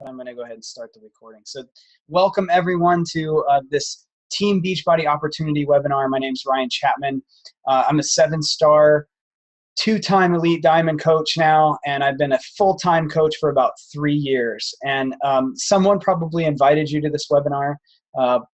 I'm going to go ahead and start the recording. So welcome everyone to this Team Beachbody Opportunity webinar. My name is Ryan Chapman. I'm a 7-star, 2-time Elite Diamond coach now, and I've been a full-time coach for about 3 years. And someone probably invited you to this webinar,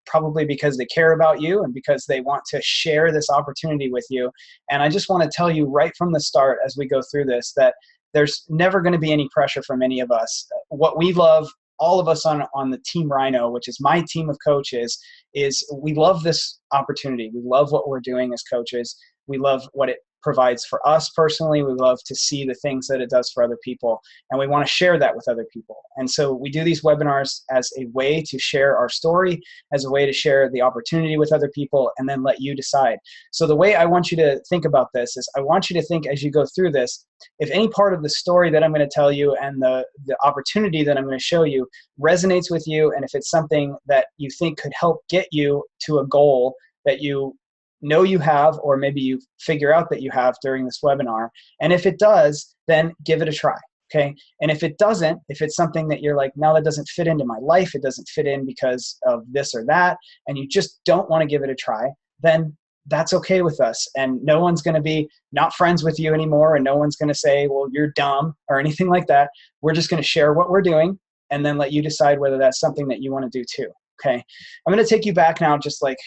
probably because they care about you and because they want to share this opportunity with you. And I just want to tell you right from the start as we go through this that there's never going to be any pressure from any of us. What we love, all of us on the Team Rhino, which is my team of coaches, is we love this opportunity. We love what we're doing as coaches. We love what it provides for us personally. We love to see the things that it does for other people, and we want to share that with other people. And so we do these webinars as a way to share our story, as a way to share the opportunity with other people, and then let you decide. So the way I want you to think about this is I want you to think as you go through this, if any part of the story that I'm going to tell you and the opportunity that I'm going to show you resonates with you, and if it's something that you think could help get you to a goal that you know you have, or maybe you figure out that you have during this webinar. And if it does, then give it a try, okay? And if it doesn't, if it's something that you're like, no, that doesn't fit into my life, it doesn't fit in because of this or that, and you just don't want to give it a try, then that's okay with us. And no one's going to be not friends with you anymore, and no one's going to say, well, you're dumb or anything like that. We're just going to share what we're doing and then let you decide whether that's something that you want to do too, okay? I'm going to take you back now just like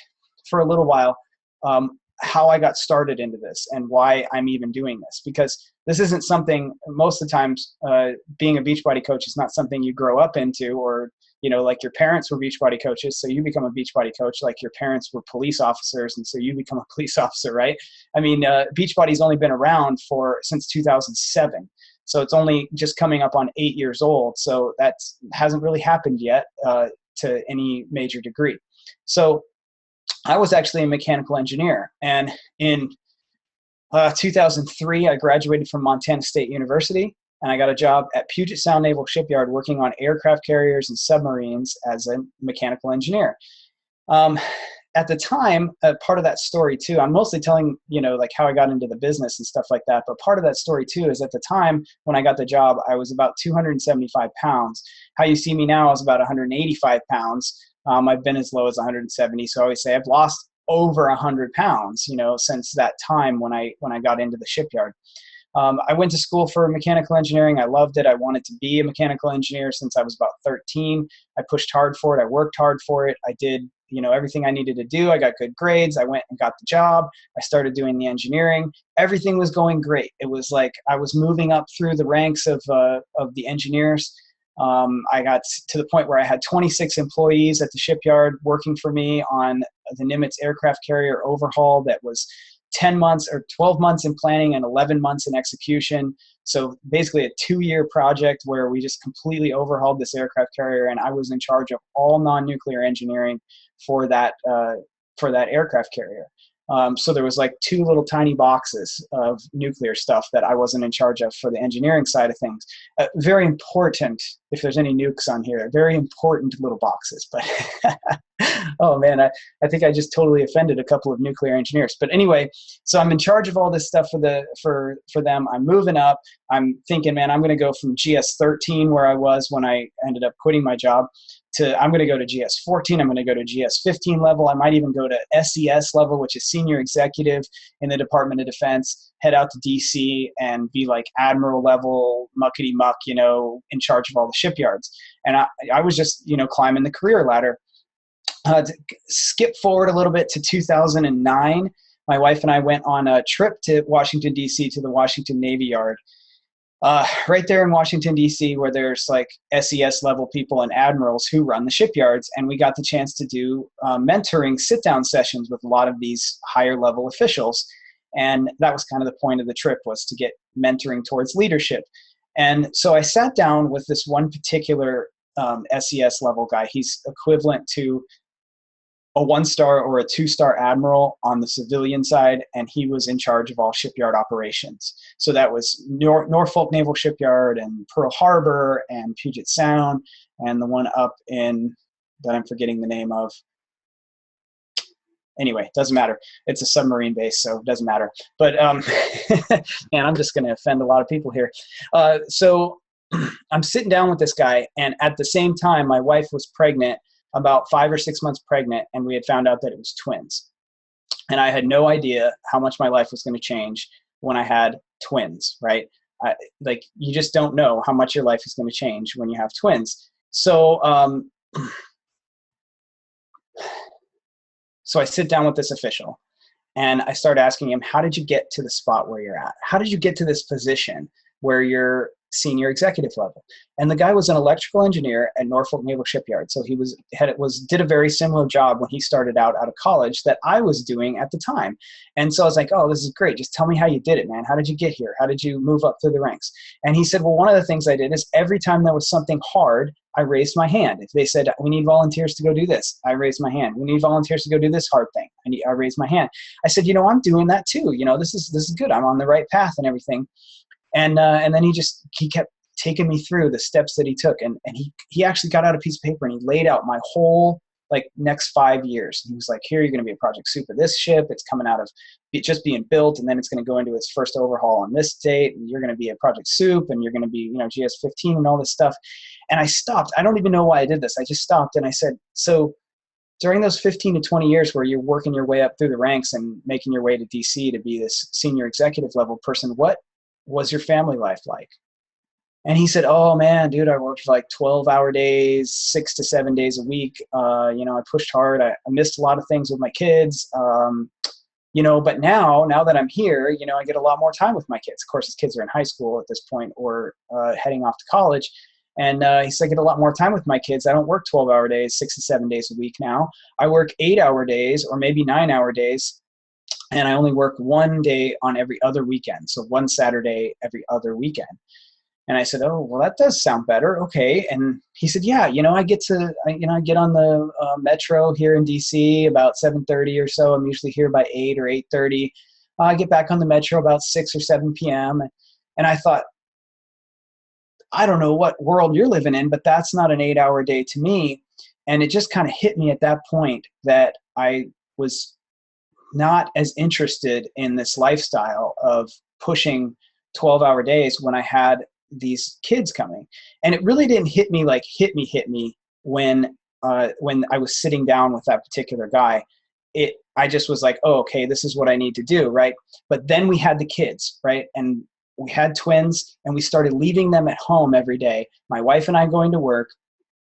for a little while, how I got started into this and why I'm even doing this, because this isn't something, most of the times, being a Beachbody coach is not something you grow up into, or, you know, like your parents were Beachbody coaches, so you become a Beachbody coach, like your parents were police officers, and so you become a police officer, right? I mean, Beachbody's only been around since 2007. So it's only just coming up on 8 years old. So that hasn't really happened yet to any major degree. So I was actually a mechanical engineer, and in 2003, I graduated from Montana State University, and I got a job at Puget Sound Naval Shipyard working on aircraft carriers and submarines as a mechanical engineer. At the time, part of that story too, I'm mostly telling, you know, like how I got into the business and stuff like that, but part of that story too is at the time when I got the job, I was about 275 pounds. How you see me now is about 185 pounds. I've been as low as 170, so I always say I've lost over 100 pounds, you know, since that time when I got into the shipyard. I went to school for mechanical engineering. I loved it. I wanted to be a mechanical engineer since I was about 13. I pushed hard for it. I worked hard for it. I did, you know, everything I needed to do. I got good grades. I went and got the job. I started doing the engineering. Everything was going great. It was like I was moving up through the ranks of the engineers. I got to the point where I had 26 employees at the shipyard working for me on the Nimitz aircraft carrier overhaul that was 10 months or 12 months in planning and 11 months in execution. So basically a 2-year project where we just completely overhauled this aircraft carrier, and I was in charge of all non-nuclear engineering for that aircraft carrier. So there was like 2 little tiny boxes of nuclear stuff that I wasn't in charge of for the engineering side of things. Very important, if there's any nukes on here, very important little boxes. But oh man, I think I just totally offended a couple of nuclear engineers. But anyway, so I'm in charge of all this stuff for them. I'm moving up. I'm thinking, man, I'm going to go from GS 13, where I was when I ended up quitting my job, to I'm going to go to GS 14. I'm going to go to GS 15 level. I might even go to SES level, which is senior executive in the Department of Defense, head out to DC and be like admiral level, muckety muck, you know, in charge of all the shipyards. And I was just, you know, climbing the career ladder. To skip forward a little bit to 2009, my wife and I went on a trip to Washington, DC, to the Washington Navy Yard. Right there in Washington, D.C., where there's like SES level people and admirals who run the shipyards. And we got the chance to do mentoring sit-down sessions with a lot of these higher level officials. And that was kind of the point of the trip, was to get mentoring towards leadership. And so I sat down with this one particular SES level guy. He's equivalent to a 1-star or a 2-star admiral on the civilian side, and he was in charge of all shipyard operations. So that was Norfolk Naval Shipyard and Pearl Harbor and Puget Sound, and the one up in, that I'm forgetting the name of. Anyway, doesn't matter. It's a submarine base, so it doesn't matter. But and I'm just going to offend a lot of people here. So I'm sitting down with this guy, and at the same time, my wife was pregnant, about 5 or 6 months pregnant, and we had found out that it was twins. And I had no idea how much my life was going to change when I had twins, right? Like, you just don't know how much your life is going to change when you have twins. So, so I sit down with this official, and I start asking him, how did you get to the spot where you're at? How did you get to this position where you're senior executive level? And the guy was an electrical engineer at Norfolk Naval Shipyard. So he did a very similar job when he started out of college that I was doing at the time. And so I was like, oh, this is great. Just tell me how you did it, man. How did you get here? How did you move up through the ranks? And he said, well, one of the things I did is every time there was something hard, I raised my hand. If they said, we need volunteers to go do this, I raised my hand. We need volunteers to go do this hard thing, I raised my hand. I said, I'm doing that too. This is good. I'm on the right path and everything. And then he kept taking me through the steps that he took. And he actually got out a piece of paper and he laid out my whole next 5 years. He was like, here, you're going to be a project soup of this ship. It's coming out of just being built. And then it's going to go into its first overhaul on this date. And you're going to be a project soup, and you're going to be, GS-15 and all this stuff. And I stopped. I don't even know why I did this. I just stopped and I said, so during those 15 to 20 years where you're working your way up through the ranks and making your way to DC to be this senior executive level person, what was your family life like? And he said, oh man, dude, I worked for 12-hour days, 6 to 7 days a week. I pushed hard. I missed a lot of things with my kids. But now that I'm here, I get a lot more time with my kids. Of course, his kids are in high school at this point or heading off to college. And he said, I get a lot more time with my kids. I don't work 12-hour days, 6 to 7 days a week now. I work 8-hour days or maybe 9-hour days. And I only work one day on every other weekend. So one Saturday every other weekend. And I said, oh, well, that does sound better. Okay. And he said, yeah, I get on the metro here in DC about 7:30 or so. I'm usually here by 8 or 8:30. I get back on the metro about 6 or 7 p.m. And I thought, I don't know what world you're living in, but that's not an 8-hour day to me. And it just kind of hit me at that point that I was not as interested in this lifestyle of pushing 12-hour days when I had these kids coming. And it really didn't hit me when I was sitting down with that particular guy. I just was like, oh, okay, this is what I need to do, right? But then we had the kids, right? And we had twins, and we started leaving them at home every day. My wife and I going to work,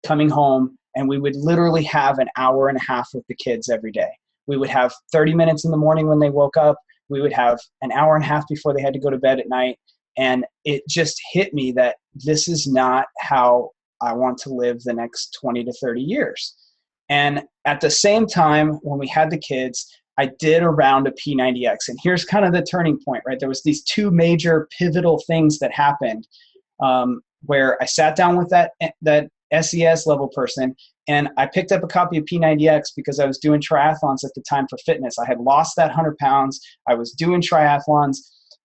coming home, and we would literally have an hour and a half with the kids every day. We would have 30 minutes in the morning when they woke up. We would have an hour and a half before they had to go to bed at night. And it just hit me that this is not how I want to live the next 20 to 30 years. And at the same time, when we had the kids, I did a round of P90X. And here's kind of the turning point, right? There was these two major pivotal things that happened where I sat down with that SES level person, and I picked up a copy of P90X because I was doing triathlons at the time for fitness. I had lost that 100 pounds. I was doing triathlons.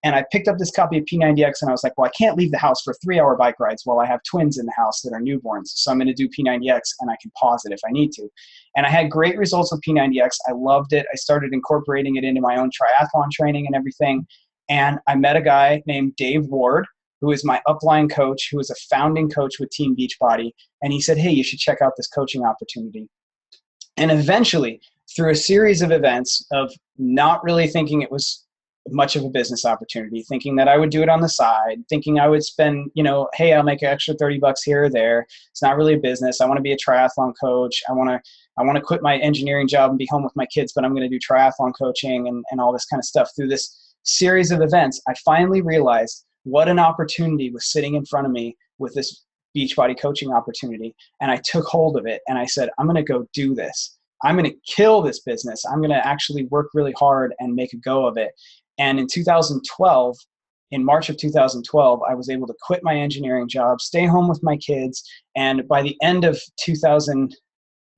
And I picked up this copy of P90X, and I was like, well, I can't leave the house for 3-hour bike rides while I have twins in the house that are newborns. So I'm going to do P90X, and I can pause it if I need to. And I had great results with P90X. I loved it. I started incorporating it into my own triathlon training and everything. And I met a guy named Dave Ward, who is my upline coach, who is a founding coach with Team Beachbody. And he said, hey, you should check out this coaching opportunity. And eventually, through a series of events of not really thinking it was much of a business opportunity, thinking that I would do it on the side, thinking I would spend, hey, I'll make an extra $30 here or there. It's not really a business. I want to be a triathlon coach. I want to quit my engineering job and be home with my kids, but I'm going to do triathlon coaching and all this kind of stuff. Through this series of events, I finally realized what an opportunity was sitting in front of me with this Beachbody coaching opportunity. And I took hold of it and I said, I'm going to go do this. I'm going to kill this business. I'm going to actually work really hard and make a go of it. And in 2012, in March of 2012, I was able to quit my engineering job, stay home with my kids. And by the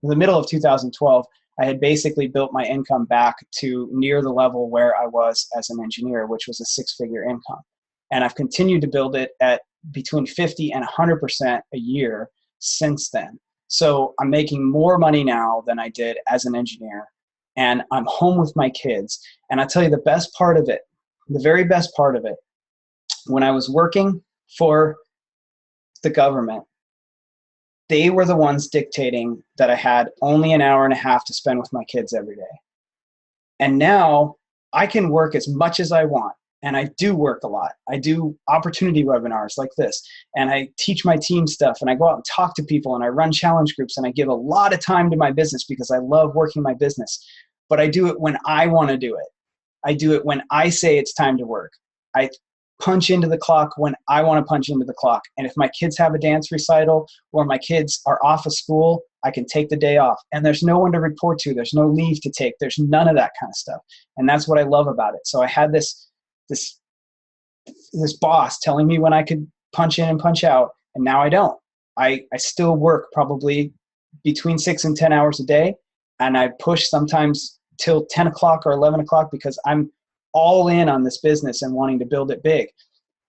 middle of 2012, I had basically built my income back to near the level where I was as an engineer, which was a 6-figure income. And I've continued to build it at between 50 and 100% a year since then. So I'm making more money now than I did as an engineer. And I'm home with my kids. And I tell you the best part of it, the very best part of it, when I was working for the government, they were the ones dictating that I had only an hour and a half to spend with my kids every day. And now I can work as much as I want. And I do work a lot. I do opportunity webinars like this, and I teach my team stuff, and I go out and talk to people, and I run challenge groups, and I give a lot of time to my business because I love working my business. But I do it when I want to do it. I do it when I say it's time to work. I punch into the clock when I want to punch into the clock. And if my kids have a dance recital or my kids are off of school, I can take the day off. And there's no one to report to. There's no leave to take. There's none of that kind of stuff. And that's what I love about it. So I had this boss telling me when I could punch in and punch out, and now I don't. I still work probably between 6 and 10 hours a day, and I push sometimes till 10 o'clock or 11 o'clock because I'm all in on this business and wanting to build it big.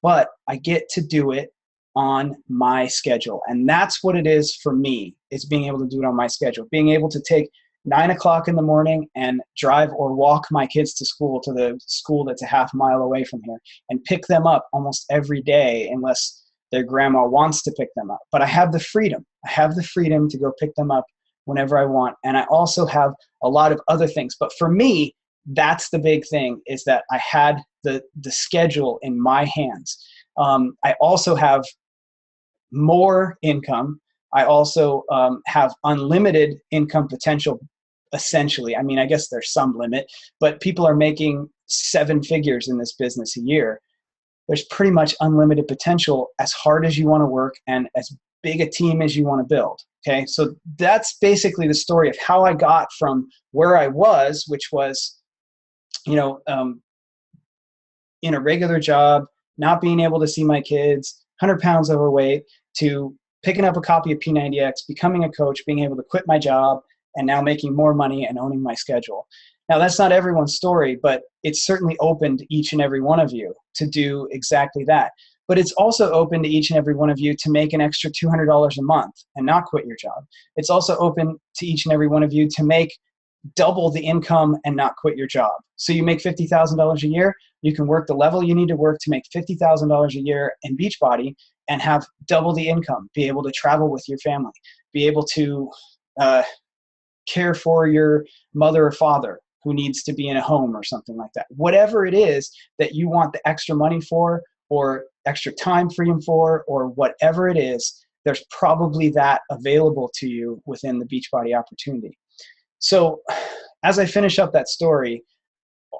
But I get to do it on my schedule, and that's what it is for me, is being able to do it on my schedule, being able to take 9 o'clock in the morning and drive or walk my kids to school, to the school that's a half mile away from here, and pick them up almost every day unless their grandma wants to pick them up. But I have the freedom. I have the freedom to go pick them up whenever I want. And I also have a lot of other things. But for me, that's the big thing, is that I had the schedule in my hands. I also have more income. I also have unlimited income potential, essentially. I mean, I guess there's some limit, but people are making 7 figures in this business a year. There's pretty much unlimited potential as hard as you want to work and as big a team as you want to build. Okay, so that's basically the story of how I got from where I was, which was, in a regular job, not being able to see my kids, 100 pounds overweight, to picking up a copy of P90X, becoming a coach, being able to quit my job, and now making more money and owning my schedule. Now, that's not everyone's story, but it's certainly open to each and every one of you to do exactly that. But it's also open to each and every one of you to make an extra $200 a month and not quit your job. It's also open to each and every one of you to make double the income and not quit your job. So you make $50,000 a year, you can work the level you need to work to make $50,000 a year in Beachbody and have double the income, be able to travel with your family, be able to care for your mother or father who needs to be in a home or something like that. Whatever it is that you want the extra money for, or extra time freedom for, or whatever it is, there's probably that available to you within the Beachbody opportunity. So as I finish up that story,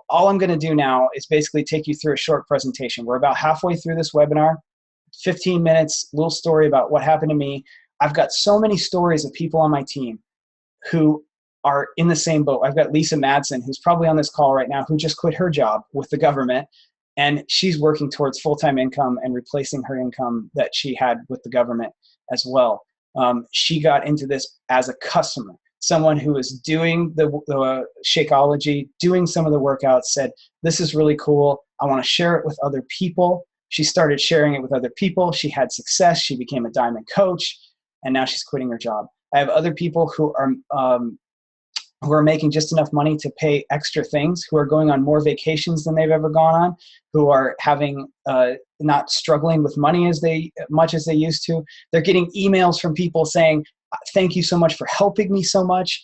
all I'm going to do now is basically take you through a short presentation. We're about halfway through this webinar, 15 minutes, little story about what happened to me. I've got so many stories of people on my team who are in the same boat. I've got Lisa Madsen, who's probably on this call right now, who just quit her job with the government, and she's working towards full-time income and replacing her income that she had with the government as well. She got into this as a customer. Someone who was doing the Shakeology, doing some of the workouts, said, this is really cool. I want to share it with other people. She started sharing it with other people. She had success. She became a diamond coach, and now she's quitting her job. I have other people who are making just enough money to pay extra things, who are going on more vacations than they've ever gone on, who are having not struggling with money as much as they used to. They're getting emails from people saying, thank you so much for helping me so much.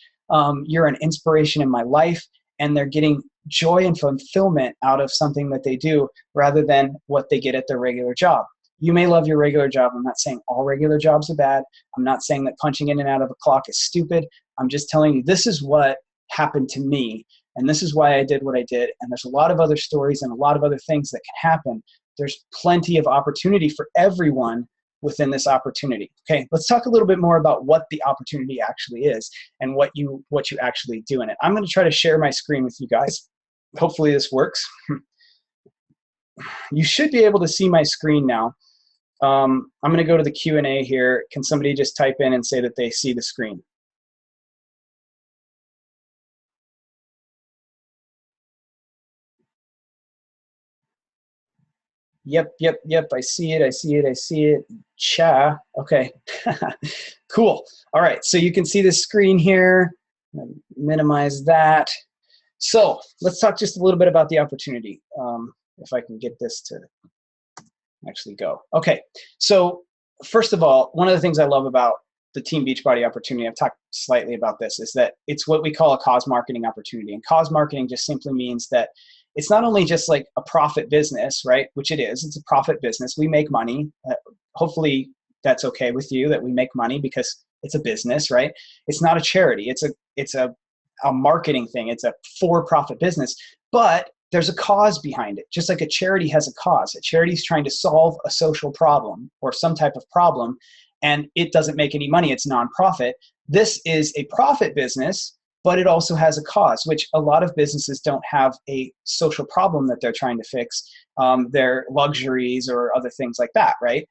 You're an inspiration in my life. And they're getting joy and fulfillment out of something that they do rather than what they get at their regular job. You may love your regular job. I'm not saying all regular jobs are bad. I'm not saying that punching in and out of a clock is stupid. I'm just telling you, this is what happened to me, and this is why I did what I did. And there's a lot of other stories and a lot of other things that can happen. There's plenty of opportunity for everyone within this opportunity. Okay, let's talk a little bit more about what the opportunity actually is and what you actually do in it. I'm going to try to share my screen with you guys. Hopefully this works. You should be able to see my screen now. I'm going to go to the Q&A here. Can somebody just type in and say that they see the screen? Yep. I see it. Cha. Okay. Cool. All right. So you can see the screen here. Minimize that. So let's talk just a little bit about the opportunity. If I can get this to actually go. Okay. So first of all, one of the things I love about the Team Beachbody opportunity, I've talked slightly about this, is that it's what we call a cause marketing opportunity. And cause marketing just simply means that it's not only just like a profit business, right? Which it is. It's a profit business. We make money. Hopefully that's okay with you, that we make money, because it's a business, right? It's not a charity. It's a marketing thing. It's a for-profit business, but there's a cause behind it. Just like a charity has a cause. A charity is trying to solve a social problem or some type of problem, and it doesn't make any money. It's nonprofit. This is a profit business, but it also has a cause, which a lot of businesses don't have a social problem that they're trying to fix, their luxuries or other things like that, right?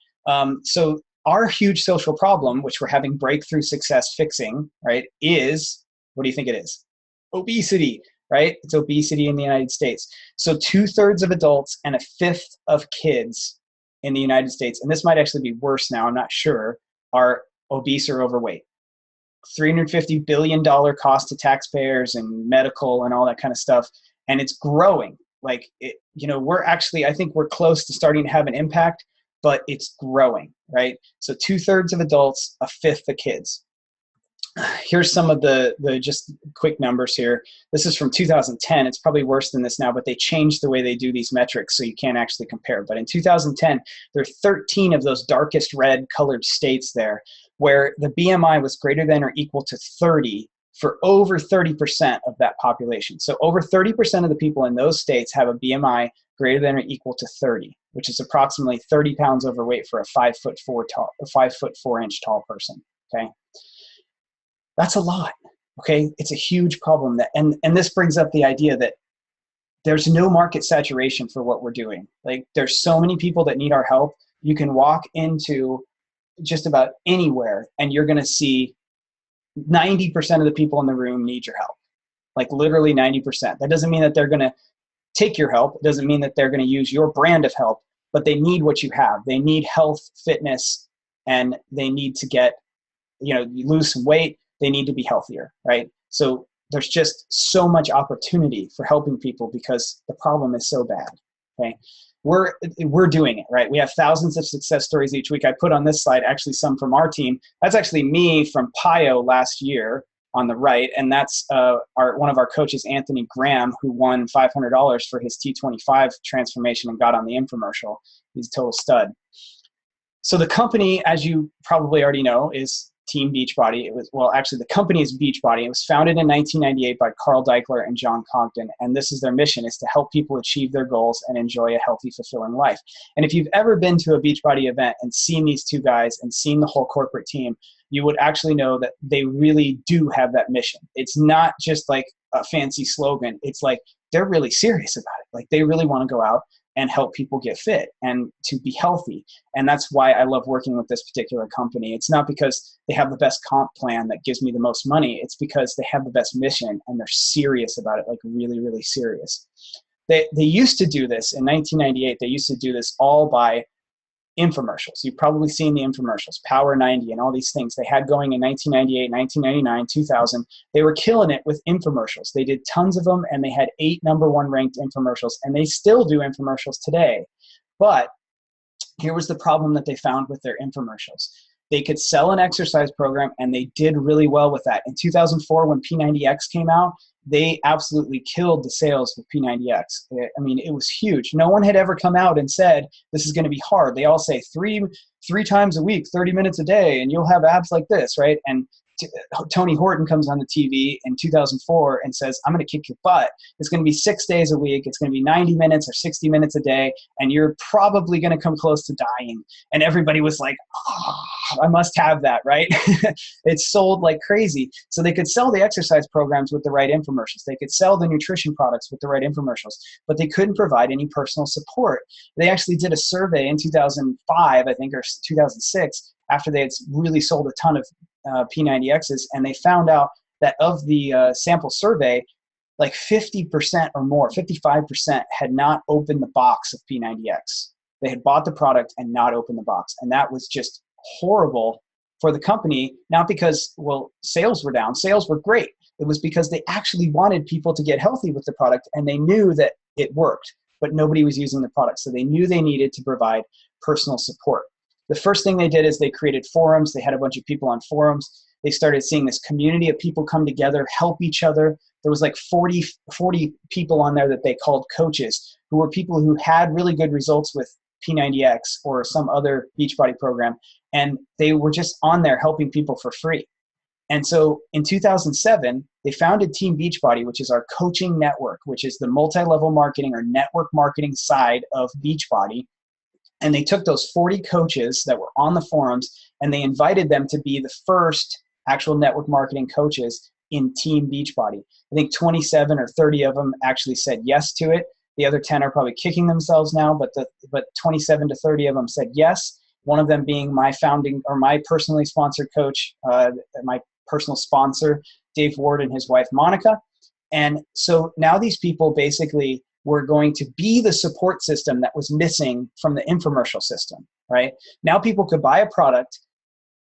So our huge social problem, which we're having breakthrough success fixing, right, is, what do you think it is? Obesity, right? It's obesity in the United States. So 2/3 of adults and 1/5 of kids in the United States, and this might actually be worse now, I'm not sure, are obese or overweight. $350 billion cost to taxpayers and medical and all that kind of stuff. And it's growing. Like, I think we're close to starting to have an impact, but it's growing, right? So 2/3 of adults, 1/5 of kids. Here's some of the just quick numbers here. This is from 2010. It's probably worse than this now, but they changed the way they do these metrics so you can't actually compare. But in 2010, there are 13 of those darkest red colored states there where the BMI was greater than or equal to 30 for over 30% of that population. So over 30% of the people in those states have a BMI greater than or equal to 30, which is approximately 30 pounds overweight for a 5'4" tall person. Okay. That's a lot, okay? It's a huge problem. And this brings up the idea that there's no market saturation for what we're doing. Like, there's so many people that need our help. You can walk into just about anywhere and you're gonna see 90% of the people in the room need your help. Like, literally 90%. That doesn't mean that they're gonna take your help. It doesn't mean that they're gonna use your brand of help, but they need what you have. They need health, fitness, and they need to get, lose some weight. They need to be healthier, right? So there's just so much opportunity for helping people because the problem is so bad, okay? We're doing it, right? We have thousands of success stories each week. I put on this slide actually some from our team. That's actually me from PIO last year on the right, and that's one of our coaches, Anthony Graham, who won $500 for his T25 transformation and got on the infomercial. He's a total stud. So the company, as you probably already know, is Team Beachbody. The company is Beachbody. It was founded in 1998 by Carl Deichler and John Congdon, and this is their mission, is to help people achieve their goals and enjoy a healthy, fulfilling life. And if you've ever been to a Beachbody event and seen these two guys and seen the whole corporate team, you would actually know that they really do have that mission. It's not just like a fancy slogan. It's like they're really serious about it. Like, they really want to go out and help people get fit and to be healthy. And that's why I love working with this particular company. It's not because they have the best comp plan that gives me the most money. It's because they have the best mission and they're serious about it, like really, really serious. They used to do this in 1998. They used to do this all by infomercials. You've probably seen the infomercials, Power 90 and all these things they had going in 1998, 1999, 2000. They were killing it with infomercials. They did tons of them, and they had 8 #1 ranked infomercials, and they still do infomercials today. But here was the problem that they found with their infomercials. They could sell an exercise program, and they did really well with that. In 2004, when P90X came out, they absolutely killed the sales with P90X. I mean, it was huge. No one had ever come out and said, this is going to be hard. They all say three times a week, 30 minutes a day, and you'll have abs like this, right? And Tony Horton comes on the TV in 2004 and says, I'm going to kick your butt. It's going to be 6 days a week. It's going to be 90 minutes or 60 minutes a day, and you're probably going to come close to dying. And everybody was like, oh, I must have that, right? It's sold like crazy. So they could sell the exercise programs with the right infomercials. They could sell the nutrition products with the right infomercials, but they couldn't provide any personal support. They actually did a survey in 2005, I think, or 2006, after they had really sold a ton of P90Xs, and they found out that of the sample survey, like 50% or more, 55% had not opened the box of P90X. They had bought the product and not opened the box. And that was just horrible for the company, not because, well, sales were down. Sales were great. It was because they actually wanted people to get healthy with the product, and they knew that it worked, but nobody was using the product. So they knew they needed to provide personal support. the first thing they did is they created forums. They had a bunch of people on forums. They started seeing this community of people come together, help each other. There was like 40 people on there that they called coaches, who were people who had really good results with P90X or some other Beachbody program. And they were just on there helping people for free. And so in 2007, they founded Team Beachbody, which is our coaching network, which is the multi-level marketing or network marketing side of Beachbody. And they took those 40 coaches that were on the forums and they invited them to be the first actual network marketing coaches in Team Beachbody. I think 27 or 30 of them actually said yes to it. The other 10 are probably kicking themselves now, but 27 to 30 of them said yes. One of them being my personally sponsored coach, my personal sponsor, Dave Ward, and his wife, Monica. And so now these people basically were going to be the support system that was missing from the infomercial system, right? Now people could buy a product.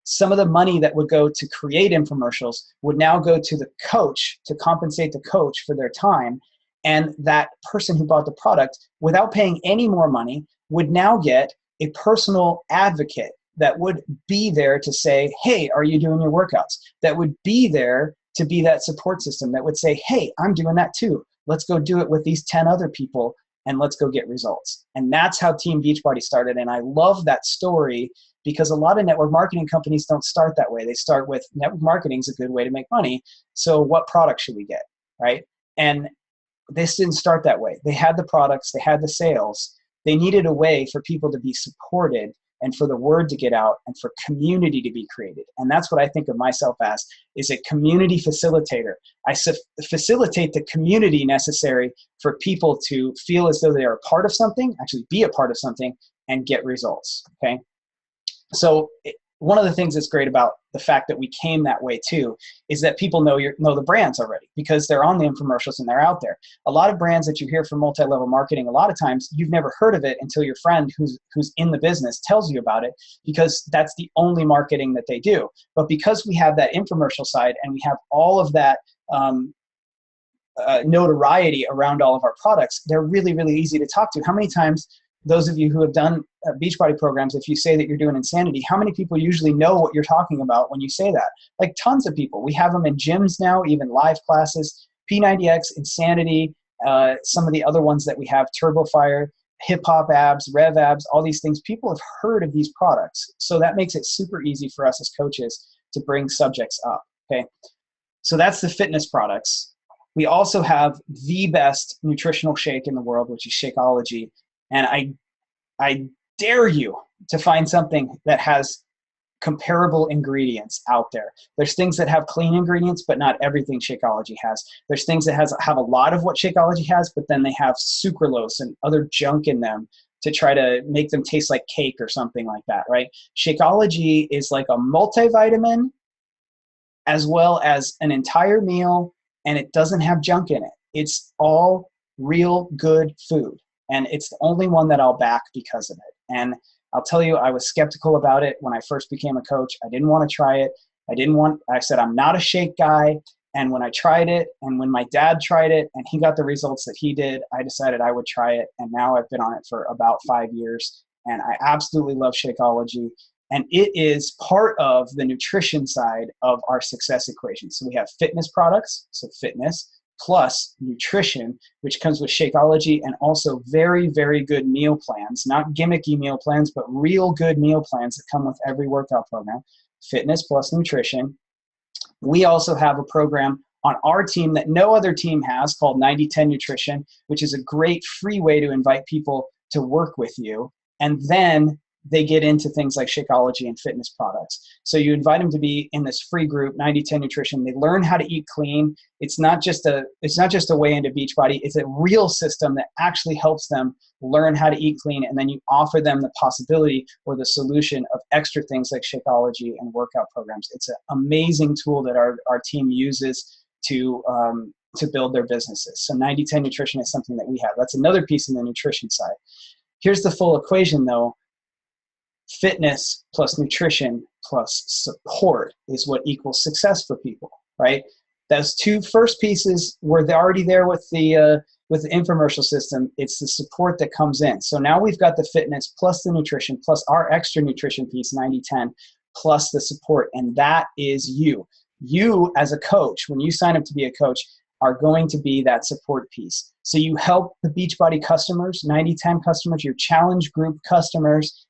Some of the money that would go to create infomercials would now go to the coach to compensate the coach for their time. And that person who bought the product, without paying any more money, would now get a personal advocate that would be there to say, hey, are you doing your workouts? That would be there to be that support system that would say, hey, I'm doing that too. Let's go do it with these 10 other people and let's go get results. And that's how Team Beachbody started. And I love that story because a lot of network marketing companies don't start that way. They start with network marketing is a good way to make money. So what product should we get, right? And this didn't start that way. They had the products, they had the sales. They needed a way for people to be supported and for the word to get out and for community to be created. And that's what I think of myself as, is a community facilitator. I facilitate the community necessary for people to feel as though they are a part of something, actually be a part of something, and get results, okay? So one of the things that's great about the fact that we came that way too is that people know the brands already because they're on the infomercials and they're out there. A lot of brands that you hear from multi-level marketing, a lot of times you've never heard of it until your friend who's in the business tells you about it because that's the only marketing that they do. But because we have that infomercial side and we have all of that notoriety around all of our products, they're really, really easy to talk to. How many times, those of you who have done Beachbody programs, if you say that you're doing Insanity, how many people usually know what you're talking about when you say that? Like tons of people. We have them in gyms now, even live classes, P90X, Insanity, some of the other ones that we have, Turbo Fire, Hip Hop Abs, Rev Abs, all these things. People have heard of these products. So that makes it super easy for us as coaches to bring subjects up, okay? So that's the fitness products. We also have the best nutritional shake in the world, which is Shakeology. And I dare you to find something that has comparable ingredients out there. There's things that have clean ingredients, but not everything Shakeology has. There's things that have a lot of what Shakeology has, but then they have sucralose and other junk in them to try to make them taste like cake or something like that, right? Shakeology is like a multivitamin as well as an entire meal, and it doesn't have junk in it. It's all real good food. And it's the only one that I'll back because of it. And I'll tell you, I was skeptical about it when I first became a coach. I didn't want to try it. I said, I'm not a shake guy. And when I tried it, and when my dad tried it, and he got the results that he did, I decided I would try it. And now I've been on it for about 5 years. And I absolutely love Shakeology. And it is part of the nutrition side of our success equation. So we have fitness products, so fitness, plus nutrition, which comes with Shakeology, and also very, very good meal plans, not gimmicky meal plans, but real good meal plans that come with every workout program. Fitness plus nutrition. We also have a program on our team that no other team has called 90-10 Nutrition, which is a great free way to invite people to work with you. And then they get into things like Shakeology and fitness products. So you invite them to be in this free group, 90-10 Nutrition. They learn how to eat clean. It's not just a way into Beachbody. It's a real system that actually helps them learn how to eat clean. And then you offer them the possibility or the solution of extra things like Shakeology and workout programs. It's an amazing tool that our team uses to build their businesses. So 90-10 Nutrition is something that we have. That's another piece in the nutrition side. Here's the full equation though. Fitness plus nutrition plus support is what equals success for people, right? Those two first pieces were already there with the with the infomercial system, it's the support that comes in. So now we've got the fitness plus the nutrition plus our extra nutrition piece, 90-10, plus the support. And that is you. You as a coach, when you sign up to be a coach, are going to be that support piece. So you help the Beachbody customers, 90-10 customers, your challenge group customers,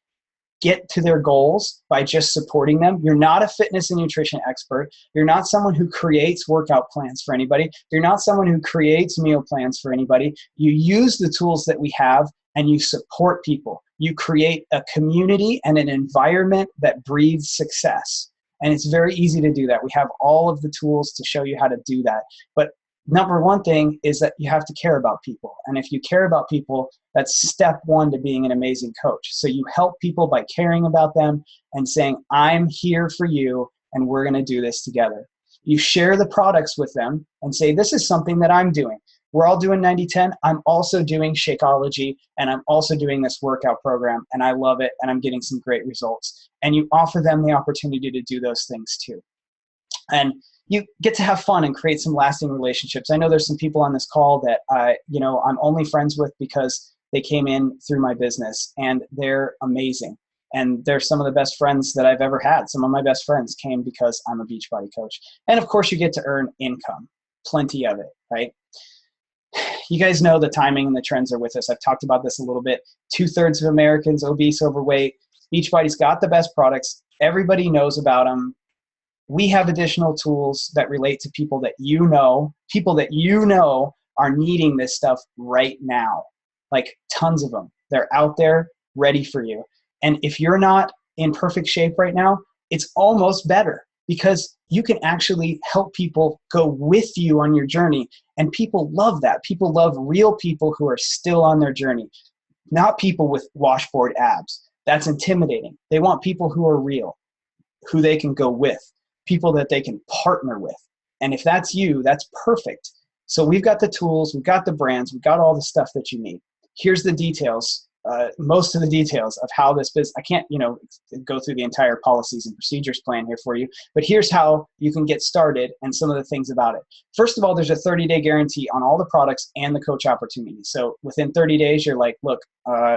get to their goals by just supporting them. You're not a fitness and nutrition expert. You're not someone who creates workout plans for anybody. You're not someone who creates meal plans for anybody. You use the tools that we have and you support people. You create a community and an environment that breeds success. And it's very easy to do that. We have all of the tools to show you how to do that. But number one thing is that you have to care about people. And if you care about people, that's step one to being an amazing coach. So you help people by caring about them and saying, I'm here for you and we're going to do this together. You share the products with them and say, this is something that I'm doing. We're all doing 90-10. I'm also doing Shakeology and I'm also doing this workout program and I love it and I'm getting some great results. And you offer them the opportunity to do those things too. And you get to have fun and create some lasting relationships. I know there's some people on this call that I'm only friends with because they came in through my business and they're amazing. And they're some of the best friends that I've ever had. Some of my best friends came because I'm a Beachbody coach. And of course you get to earn income, plenty of it, right? You guys know the timing and the trends are with us. I've talked about this a little bit. 2/3 of Americans, obese, overweight. Beachbody's got the best products. Everybody knows about them. We have additional tools that relate to people that you know are needing this stuff right now. Like tons of them. They're out there ready for you. And if you're not in perfect shape right now, it's almost better because you can actually help people go with you on your journey. And people love that. People love real people who are still on their journey, not people with washboard abs. That's intimidating. They want people who are real, who they can go with, people that they can partner with. And if that's you, that's perfect. So we've got the tools, we've got the brands, we've got all the stuff that you need. Here's the details, most of the details of how this business, I can't, go through the entire policies and procedures plan here for you, but here's how you can get started and some of the things about it. First of all, there's a 30-day guarantee on all the products and the coach opportunity. So within 30 days, you're like, look,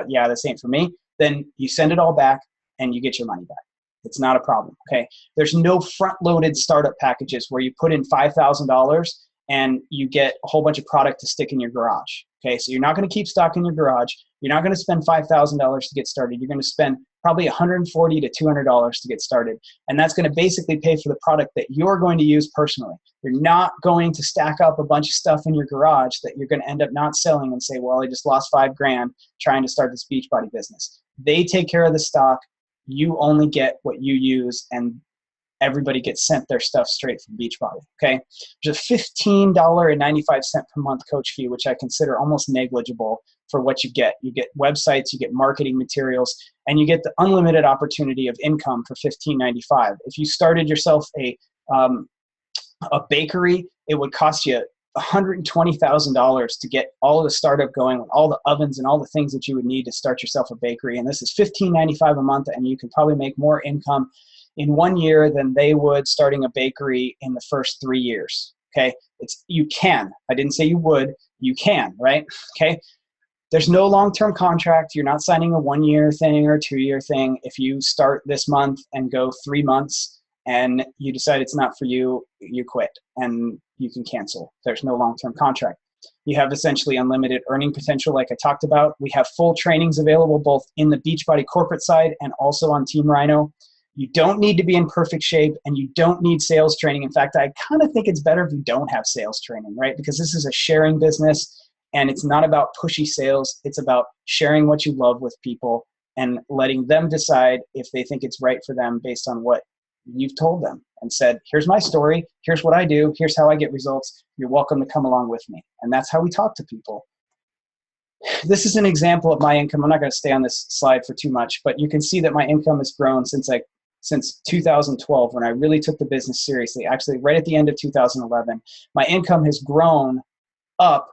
yeah, this ain't for me. Then you send it all back and you get your money back. It's not a problem, okay? There's no front-loaded startup packages where you put in $5,000 and you get a whole bunch of product to stick in your garage, okay? So you're not gonna keep stock in your garage. You're not gonna spend $5,000 to get started. You're gonna spend probably $140 to $200 to get started. And that's gonna basically pay for the product that you're going to use personally. You're not going to stack up a bunch of stuff in your garage that you're gonna end up not selling and say, well, I just lost $5,000 trying to start this Beachbody business. They take care of the stock. You only get what you use, and everybody gets sent their stuff straight from Beachbody, okay? There's a $15.95 per month coach fee, which I consider almost negligible for what you get. You get websites, you get marketing materials, and you get the unlimited opportunity of income for $15.95. If you started yourself a bakery, it would cost you $120,000 to get all of the startup going with all the ovens and all the things that you would need to start yourself a bakery. And this is $15.95 a month, and you can probably make more income in 1 year than they would starting a bakery in the first 3 years. Okay, you can. I didn't say you would. You can, right? Okay. There's no long-term contract. You're not signing a 1-year thing or a 2-year thing. If you start this month and go 3 months and you decide it's not for you, you quit and you can cancel. There's no long-term contract. You have essentially unlimited earning potential like I talked about. We have full trainings available both in the Beachbody corporate side and also on Team Rhino. You don't need to be in perfect shape and you don't need sales training. In fact, I kind of think it's better if you don't have sales training, right? Because this is a sharing business and it's not about pushy sales. It's about sharing what you love with people and letting them decide if they think it's right for them based on what you've told them and said, here's my story, here's what I do, here's how I get results, you're welcome to come along with me. And that's how we talk to people. This is an example of my income. I'm not going to stay on this slide for too much, but you can see that my income has grown since 2012 when I really took the business seriously. Actually, right at the end of 2011, my income has grown up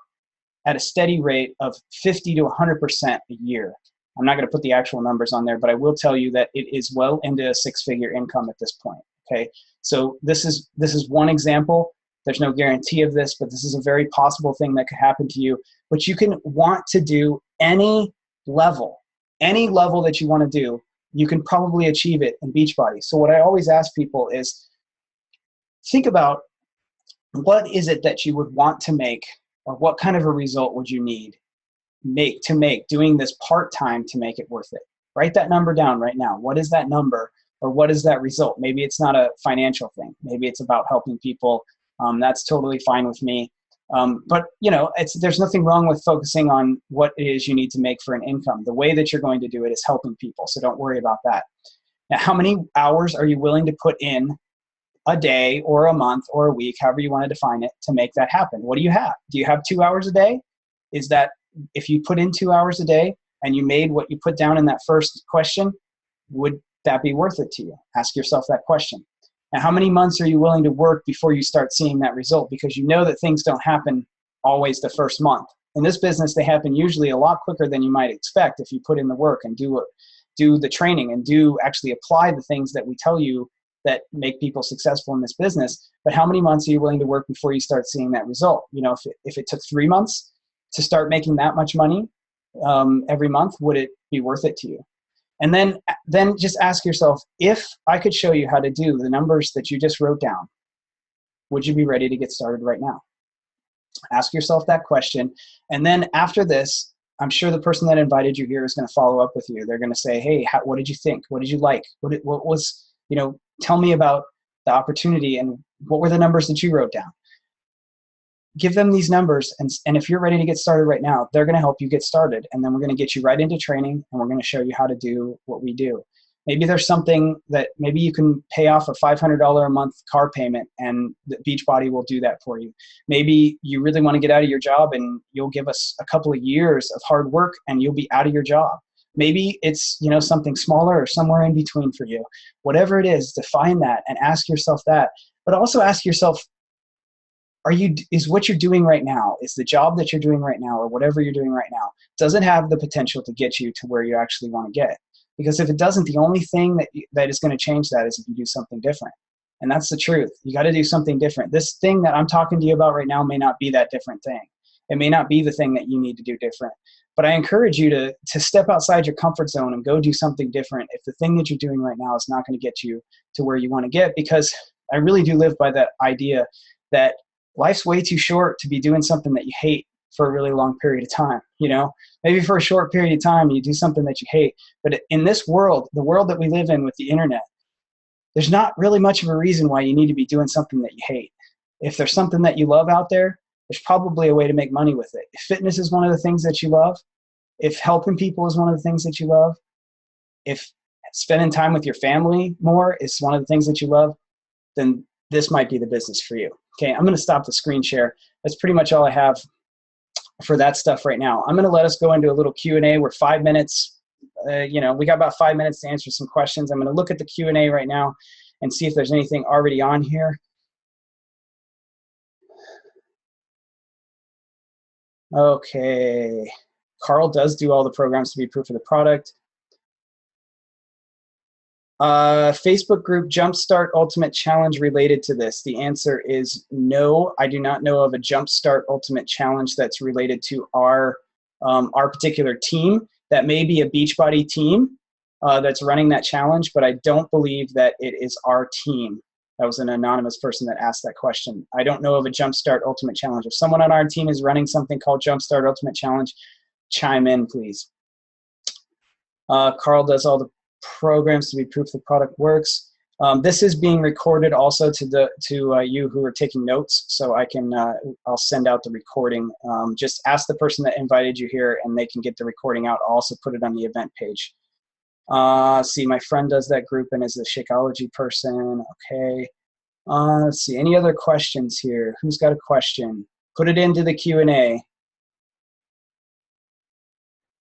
at a steady rate of 50 to 100% a year. I'm not going to put the actual numbers on there, but I will tell you that it is well into a 6-figure income at this point. Okay, so this is one example. There's no guarantee of this, but this is a very possible thing that could happen to you. But you can want to do any level that you want to do, you can probably achieve it in Beachbody. So what I always ask people is, think about what is it that you would want to make, or what kind of a result would you need doing this part-time to make it worth it. Write that number down right now. What is that number, or what is that result? Maybe it's not a financial thing. Maybe it's about helping people. That's totally fine with me. But there's nothing wrong with focusing on what it is you need to make for an income. The way that you're going to do it is helping people, so don't worry about that. Now, how many hours are you willing to put in a day or a month or a week, however you want to define it, to make that happen? What do you have? Do you have 2 hours a day? Is that, if you put in 2 hours a day and you made what you put down in that first question, would that be worth it to you? Ask yourself that question. Now, how many months are you willing to work before you start seeing that result? Because you know that things don't happen always the first month. In this business, they happen usually a lot quicker than you might expect if you put in the work and do the training and actually apply the things that we tell you that make people successful in this business. But how many months are you willing to work before you start seeing that result? If it took 3 months to start making that much money every month, would it be worth it to you? And then just ask yourself, if I could show you how to do the numbers that you just wrote down, would you be ready to get started right now? Ask yourself that question. And then after this, I'm sure the person that invited you here is going to follow up with you. They're going to say, hey, what did you think? What did you like? What was, tell me about the opportunity, and what were the numbers that you wrote down? Give them these numbers, and if you're ready to get started right now, they're going to help you get started, and then we're going to get you right into training, and we're going to show you how to do what we do. Maybe there's something that maybe you can pay off a $500 a month car payment, and the Beachbody will do that for you. Maybe you really want to get out of your job, and you'll give us a couple of years of hard work, and you'll be out of your job. Maybe it's something smaller or somewhere in between for you. Whatever it is, define that and ask yourself that. But also ask yourself, is what you're doing right now, is the job that you're doing right now, or whatever you're doing right now, does it have the potential to get you to where you actually want to get? Because if it doesn't, the only thing that is going to change that is if you do something different. And that's the truth. You got to do something different. This thing that I'm talking to you about right now may not be that different thing. It may not be the thing that you need to do different. But I encourage you to step outside your comfort zone and go do something different if the thing that you're doing right now is not going to get you to where you want to get. Because I really do live by that idea that life's way too short to be doing something that you hate for a really long period of time. Maybe for a short period of time you do something that you hate. But in this world, the world that we live in with the internet, there's not really much of a reason why you need to be doing something that you hate. If there's something that you love out there, there's probably a way to make money with it. If fitness is one of the things that you love, if helping people is one of the things that you love, if spending time with your family more is one of the things that you love, then this might be the business for you. Okay, I'm going to stop the screen share. That's pretty much all I have for that stuff right now. I'm going to let us go into a little Q&A. We're 5 minutes. We got about 5 minutes to answer some questions. I'm going to look at the Q&A right now and see if there's anything already on here. Okay. Carl does do all the programs to be proof of the product. Facebook group Jumpstart Ultimate Challenge related to this. The answer is no. I do not know of a Jumpstart Ultimate Challenge that's related to our particular team. That may be a Beachbody team that's running that challenge, but I don't believe that it is our team. That was an anonymous person that asked that question. I don't know of a Jumpstart Ultimate Challenge. If someone on our team is running something called Jumpstart Ultimate Challenge, chime in, please. Carl does all the programs to be proof the product works. This is being recorded also to you who are taking notes, so I'll send out the recording. Just ask the person that invited you here, and they can get the recording out. I'll also put it on the event page. See, my friend does that group and is a Shakeology person. Okay. Let's see, any other questions here? Who's got a question? Put it into the Q&A.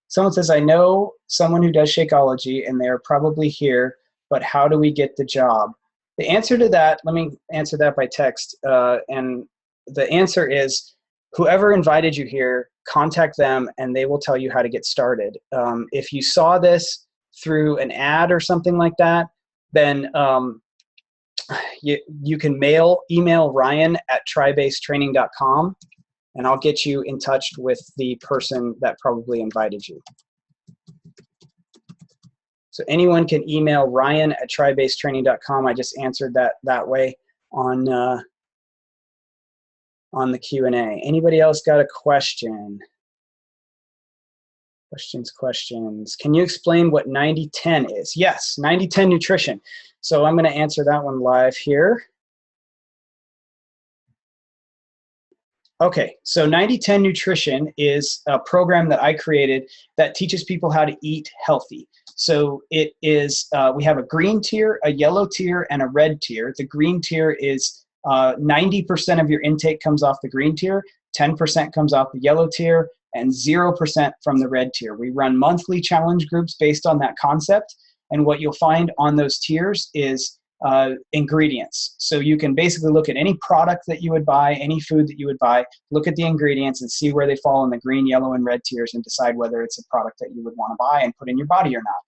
Someone says, I know someone who does Shakeology, and they're probably here, but how do we get the job? The answer to that, let me answer that by text. And the answer is, whoever invited you here, contact them, and they will tell you how to get started. If you saw this through an ad or something like that, then You can email Ryan at tribasetraining.com, and I'll get you in touch with the person that probably invited you. So anyone can email Ryan at tribasetraining.com. I just answered that way on the Q&A. Anybody else got a question? Questions. Can you explain what 90-10 is? Yes, 90-10 nutrition. So I'm going to answer that one live here. Okay, so 90-10 nutrition is a program that I created that teaches people how to eat healthy. So it is, we have a green tier, a yellow tier, and a red tier. The green tier is 90% of your intake comes off the green tier, 10% comes off the yellow tier, and 0% from the red tier. We run monthly challenge groups based on that concept, and what you'll find on those tiers is ingredients. So you can basically look at any product that you would buy, any food that you would buy, look at the ingredients and see where they fall in the green, yellow, and red tiers and decide whether it's a product that you would want to buy and put in your body or not.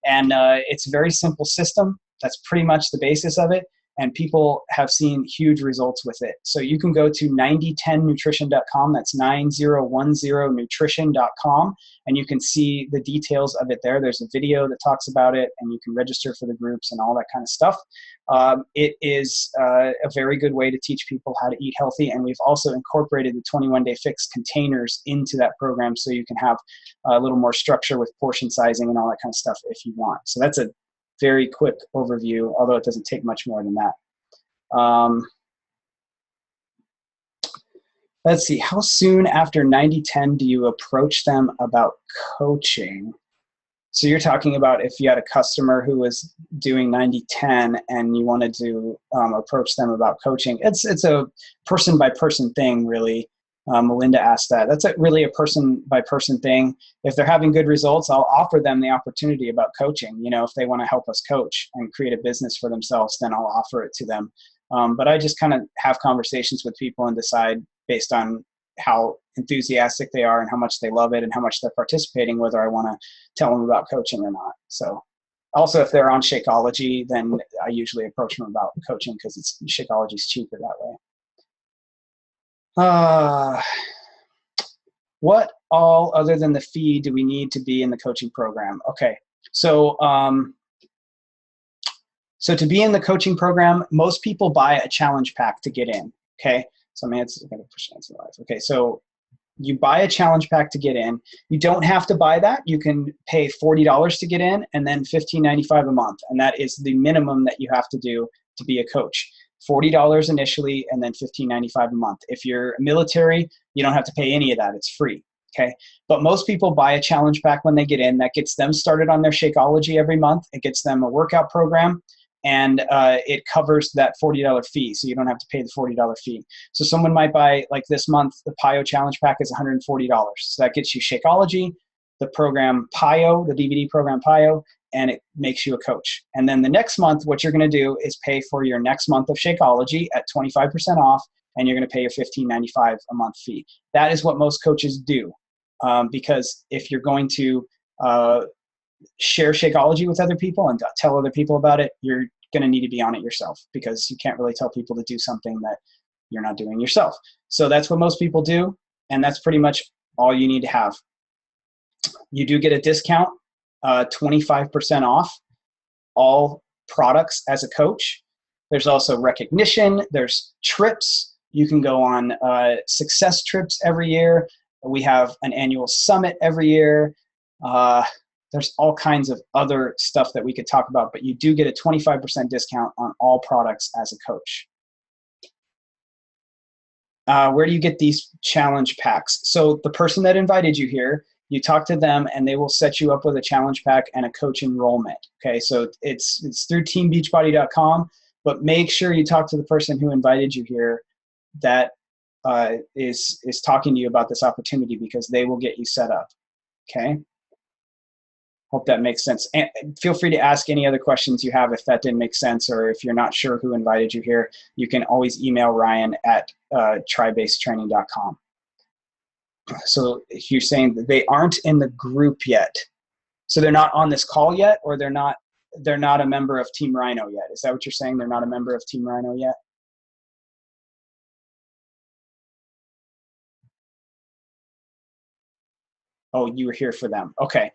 And it's a very simple system. That's pretty much the basis of it. And people have seen huge results with it. So you can go to 9010nutrition.com. That's 9010nutrition.com. And you can see the details of it there. There's a video that talks about it, and you can register for the groups and all that kind of stuff. It is a very good way to teach people how to eat healthy. And we've also incorporated the 21-day fix containers into that program so you can have a little more structure with portion sizing and all that kind of stuff if you want. So that's a very quick overview, although it doesn't take much more than that. Let's see, how soon after 90-10 do you approach them about coaching? So you're talking about if you had a customer who was doing 90-10 and you wanted to approach them about coaching. It's a person-by-person thing, really. Melinda asked that. That's really a person-by-person thing. If they're having good results, I'll offer them the opportunity about coaching. You know, if they want to help us coach and create a business for themselves, then I'll offer it to them. But I just kind of have conversations with people and decide based on how enthusiastic they are and how much they love it and how much they're participating, whether I want to tell them about coaching or not. So also, if they're on Shakeology, then I usually approach them about coaching because Shakeology is cheaper that way. What all other than the fee do we need to be in the coaching program? Okay, so so to be in the coaching program, most people buy a challenge pack to get in. Okay, so I'm going to push Nancy live. Okay, so you buy a challenge pack to get in. You don't have to buy that. You can pay $40 to get in and then $15.95 a month, and that is the minimum that you have to do to be a coach. $40 initially and then $15.95 a month. If you're military, you don't have to pay any of that. It's free. Okay. But most people buy a challenge pack when they get in. That gets them started on their Shakeology every month. It gets them a workout program, and it covers that $40 fee. So you don't have to pay the $40 fee. So someone might buy, like this month, the PIO challenge pack is $140. So that gets you Shakeology, the program PIO, the DVD program PIO, and it makes you a coach. And then the next month, what you're going to do is pay for your next month of Shakeology at 25% off, and you're going to pay your $15.95 a month fee. That is what most coaches do, because if you're going to share Shakeology with other people and tell other people about it, you're going to need to be on it yourself, because you can't really tell people to do something that you're not doing yourself. So that's what most people do, and that's pretty much all you need to have. You do get a discount, 25% off all products as a coach. There's also recognition. There's trips. You can go on success trips every year. We have an annual summit every year. There's all kinds of other stuff that we could talk about, but you do get a 25% discount on all products as a coach. Where do you get these challenge packs? So the person that invited you here, you talk to them and they will set you up with a challenge pack and a coach enrollment. Okay, so it's through teambeachbody.com, but make sure you talk to the person who invited you here that is talking to you about this opportunity, because they will get you set up. Okay, hope that makes sense. And feel free to ask any other questions you have if that didn't make sense, or if you're not sure who invited you here, you can always email Ryan at tribasetraining.com. So you're saying that they aren't in the group yet. So they're not on this call yet, or they're not they're not a member of Team Rhino yet. Is that what you're saying? They're not a member of Team Rhino yet? Oh, you were here for them. Okay.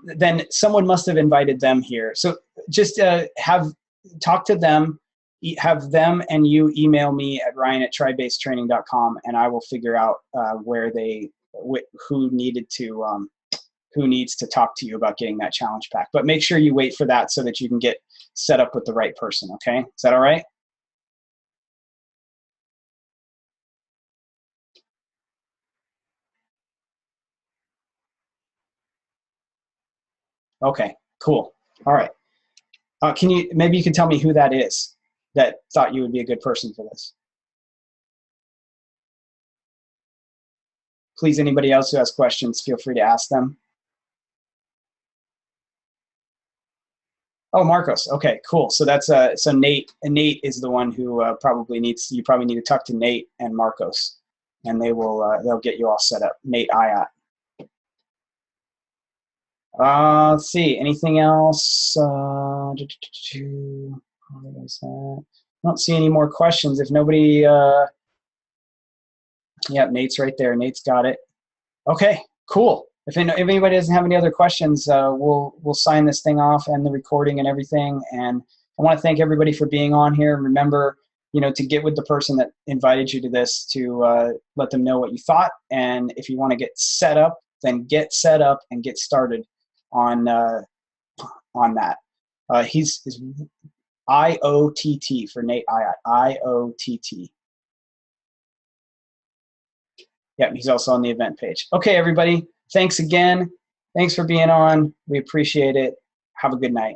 Then someone must have invited them here. So just talk to them, have them and you email me at ryan@tribasetraining.com, and I will figure out who needs to talk to you about getting that challenge pack. But make sure you wait for that so that you can get set up with the right person. Okay. Is that all right? Okay, cool. All right. Maybe you can tell me who that is that thought you would be a good person for this? Please, anybody else who has questions, feel free to ask them. Oh, Marcos. Okay, cool. So that's so Nate. And Nate is the one who you probably need to talk to Nate and Marcos, and they'll get you all set up. Nate Ayat. Let's see. Anything else? I don't see any more questions. If nobody, yeah, Nate's right there. Nate's got it. Okay, cool. If anybody doesn't have any other questions, we'll sign this thing off and the recording and everything. And I want to thank everybody for being on here. Remember, to get with the person that invited you to this, to let them know what you thought. And if you want to get set up, then get set up and get started on that. He's IOTT for Nate Ayat. IOTT. Yeah, he's also on the event page. Okay, everybody. Thanks again. Thanks for being on. We appreciate it. Have a good night.